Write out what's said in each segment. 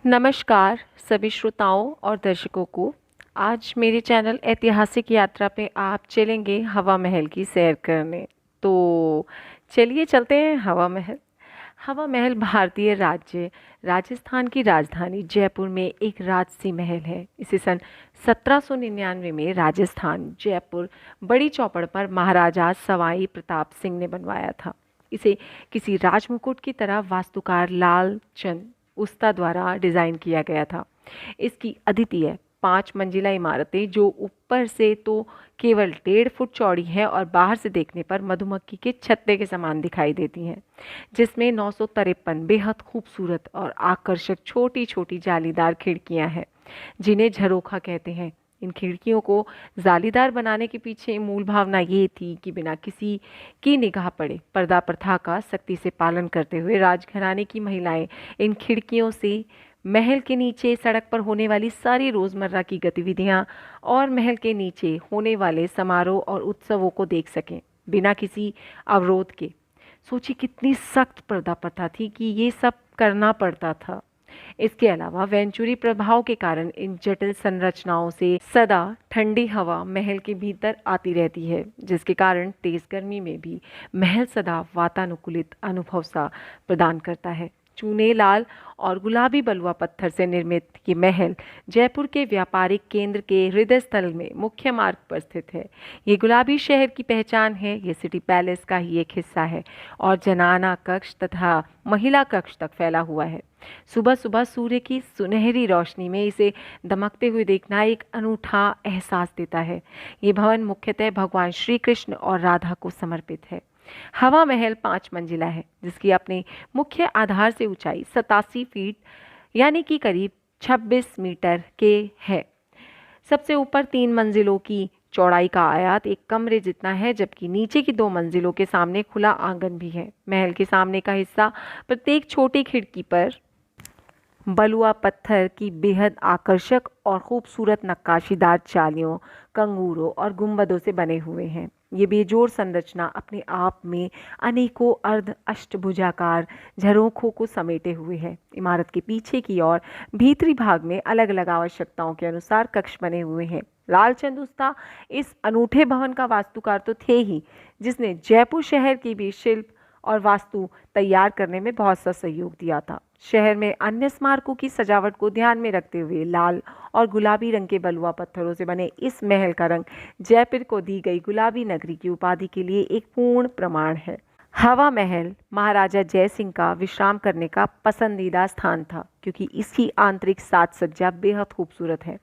नमस्कार सभी श्रोताओं और दर्शकों को। आज मेरे चैनल ऐतिहासिक यात्रा पे आप चलेंगे हवा महल की सैर करने। तो चलिए चलते हैं हवा महल। हवा महल भारतीय राज्य राजस्थान की राजधानी जयपुर में एक राजसी महल है। इसे सन 1799 में राजस्थान जयपुर बड़ी चौपड़ पर महाराजा सवाई प्रताप सिंह ने बनवाया था। इसे किसी राजमुकुट की तरह वास्तुकार लाल चंद उस्ता द्वारा डिज़ाइन किया गया था। इसकी अद्वितीय 5 मंजिला इमारतें जो ऊपर से तो केवल 1.5 फुट चौड़ी हैं और बाहर से देखने पर मधुमक्खी के छत्ते के समान दिखाई देती हैं, जिसमें 953 बेहद खूबसूरत और आकर्षक छोटी छोटी जालीदार खिड़कियां हैं, जिन्हें झरोखा कहते हैं। इन खिड़कियों को जालीदार बनाने के पीछे मूल भावना ये थी कि बिना किसी की निगाह पड़े पर्दा प्रथा का सख्ती से पालन करते हुए राजघराने की महिलाएं इन खिड़कियों से महल के नीचे सड़क पर होने वाली सारी रोज़मर्रा की गतिविधियां और महल के नीचे होने वाले समारोह और उत्सवों को देख सकें बिना किसी अवरोध के। सोचिए कितनी सख्त पर्दा प्रथा थी कि ये सब करना पड़ता था। इसके अलावा वेंचुरी प्रभाव के कारण इन जटिल संरचनाओं से सदा ठंडी हवा महल के भीतर आती रहती है, जिसके कारण तेज गर्मी में भी महल सदा वातानुकूलित अनुभव सा प्रदान करता है। चूने लाल और गुलाबी बलुआ पत्थर से निर्मित ये महल जयपुर के व्यापारिक केंद्र के हृदय स्थल में मुख्य मार्ग पर स्थित है। ये गुलाबी शहर की पहचान है। ये सिटी पैलेस का ही एक हिस्सा है और जनाना कक्ष तथा महिला कक्ष तक फैला हुआ है। सुबह सुबह सूर्य की सुनहरी रोशनी में इसे दमकते हुए देखना एक अनूठा एहसास देता है। ये भवन मुख्यतः भगवान श्री कृष्ण और राधा को समर्पित है। हवा महल 5 मंजिला है, जिसकी अपने मुख्य आधार से ऊंचाई 87 फीट यानी कि करीब 26 मीटर के है। सबसे ऊपर 3 मंजिलों की चौड़ाई का आयात एक कमरे जितना है, जबकि नीचे की 2 मंजिलों के सामने खुला आंगन भी है। महल के सामने का हिस्सा प्रत्येक छोटी खिड़की पर बलुआ पत्थर की बेहद आकर्षक और खूबसूरत नक्काशीदार चालियों, कंगूरों और गुंबदों से बने हुए हैं। ये बेजोड़ संरचना अपने आप में अनेकों अर्ध अष्टभुजाकार झरोखों को समेटे हुए है। इमारत के पीछे की ओर भीतरी भाग में अलग अलग आवश्यकताओं के अनुसार कक्ष बने हुए हैं। लालचंद उस्ता इस अनूठे भवन का वास्तुकार तो थे ही, जिसने जयपुर शहर की भी शिल्प और वास्तु तैयार करने में बहुत सा सहयोग दिया था। शहर में अन्य स्मारकों की सजावट को ध्यान में रखते हुए लाल और गुलाबी रंग के बलुआ पत्थरों से बने इस महल का रंग जयपुर को दी गई गुलाबी नगरी की उपाधि के लिए एक पूर्ण प्रमाण है। हवा महल महाराजा जय सिंह का विश्राम करने का पसंदीदा स्थान था, क्योंकि इसकी आंतरिक साज सज्जा बेहद खूबसूरत है।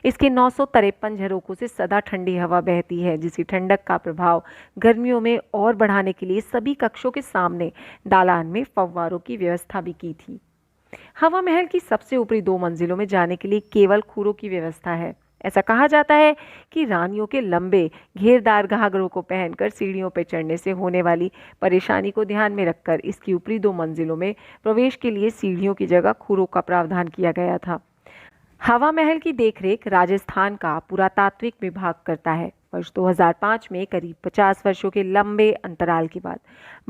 इसके 953 झरोखों से सदा ठंडी हवा बहती है, जिसकी ठंडक का प्रभाव गर्मियों में और बढ़ाने के लिए सभी कक्षों के सामने दालान में फव्वारों की व्यवस्था भी की थी। हवा महल की सबसे ऊपरी 2 मंजिलों में जाने के लिए केवल खुरों की व्यवस्था है। ऐसा कहा जाता है कि रानियों के लंबे घेरदार घाघरों को पहनकर सीढ़ियों पर चढ़ने से होने वाली परेशानी को ध्यान में रखकर इसकी ऊपरी 2 मंजिलों में प्रवेश के लिए सीढ़ियों की जगह खुरों का प्रावधान किया गया था। हवा महल की देखरेख राजस्थान का पुरातात्विक विभाग करता है। वर्ष 2005 में करीब 50 वर्षों के लंबे अंतराल के बाद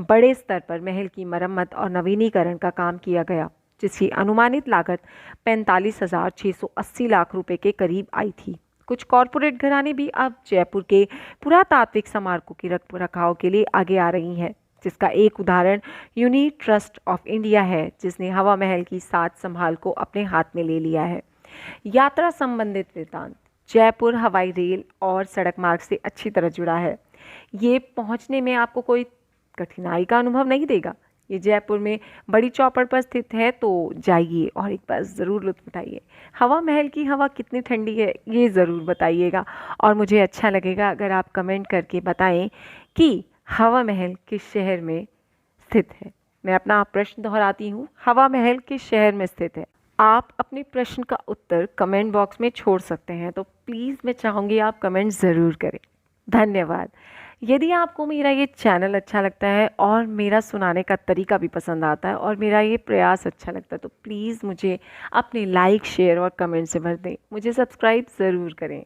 बड़े स्तर पर महल की मरम्मत और नवीनीकरण का काम किया गया, जिसकी अनुमानित लागत 45,680 लाख रुपए के करीब आई थी। कुछ कॉरपोरेट घराने भी अब जयपुर के पुरातात्विक स्मारकों की रख रखाव के लिए आगे आ रही हैं, जिसका एक उदाहरण यूनिट ट्रस्ट ऑफ इंडिया है, जिसने हवा महल की साज संभाल को अपने हाथ में ले लिया है। यात्रा संबंधित वृत्तांत। जयपुर हवाई रेल और सड़क मार्ग से अच्छी तरह जुड़ा है। ये पहुंचने में आपको कोई कठिनाई का अनुभव नहीं देगा। ये जयपुर में बड़ी चौपड़ पर स्थित है, तो जाइए और एक बार ज़रूर लुत्फ़ उठाइए। हवा महल की हवा कितनी ठंडी है ये ज़रूर बताइएगा, और मुझे अच्छा लगेगा अगर आप कमेंट करके बताएं कि हवा महल किस शहर में स्थित है। मैं अपना प्रश्न दोहराती हूँ, हवा महल किस शहर में स्थित है। आप अपने प्रश्न का उत्तर कमेंट बॉक्स में छोड़ सकते हैं, तो प्लीज़ मैं चाहूँगी आप कमेंट ज़रूर करें। धन्यवाद। यदि आपको मेरा ये चैनल अच्छा लगता है और मेरा सुनाने का तरीका भी पसंद आता है और मेरा ये प्रयास अच्छा लगता है, तो प्लीज़ मुझे अपने लाइक, शेयर और कमेंट से भर दें। मुझे सब्सक्राइब ज़रूर करें।